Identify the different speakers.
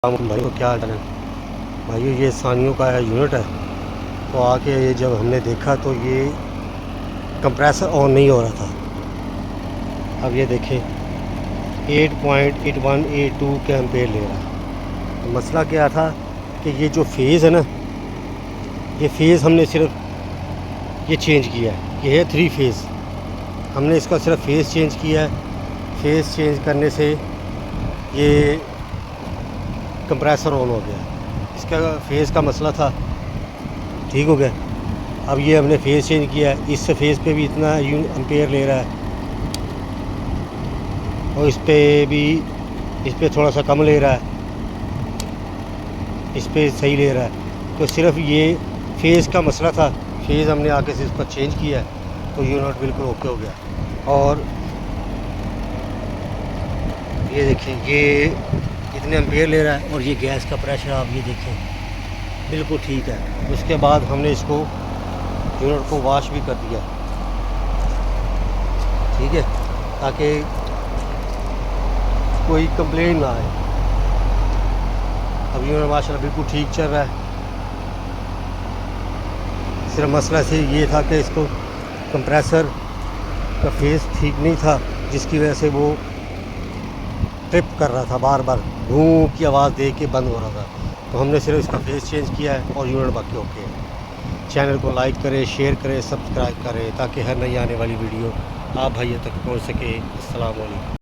Speaker 1: भाई को क्या हाल है भाइयों। ये सानियों का यूनिट है। तो आके ये जब हमने देखा तो ये कंप्रेसर ऑन नहीं हो रहा था। अब ये देखें 8.8182 के एम्पेयर ले रहा है। तो मसला क्या था कि ये जो फेज़ है ना, ये फेज़ हमने सिर्फ ये चेंज किया है। ये है 3 फेज़। हमने इसका सिर्फ फेज़ चेंज किया है। फेज़ चेंज करने से ये कंप्रेसर ऑन हो गया। इसका फेज़ का मसला था, ठीक हो गया। अब ये हमने फेज़ चेंज किया है। इस फेज़ पे भी इतना एम्पेयर ले रहा है और इस पे थोड़ा सा कम ले रहा है, इस पे सही ले रहा है। तो सिर्फ ये फेज़ का मसला था। फेज़ हमने आके से इसका चेंज किया है तो यूनिट बिल्कुल ओके हो गया। और ये देखें ये इतने एम्पेयर ले रहा है और ये गैस का प्रेशर आप ये देखें बिल्कुल ठीक है। उसके बाद हमने इसको यूनिट को वॉश भी कर दिया, ठीक है, ताकि कोई कंप्लेन ना आए। अब यूनिट माशाल्लाह बिल्कुल ठीक चल रहा है। सिर्फ मसला से ये था कि इसको कंप्रेसर का फेस ठीक नहीं था, जिसकी वजह से वो ट्रिप कर रहा था, बार बार भूं की आवाज़ दे के बंद हो रहा था। तो हमने सिर्फ इसका फेस चेंज किया है और यूनिट बाकी ओके है। चैनल को लाइक करें, शेयर करें, सब्सक्राइब करें ताकि हर नई आने वाली वीडियो आप भाइयों तक पहुंच सके। अस्सलाम वालेकुम।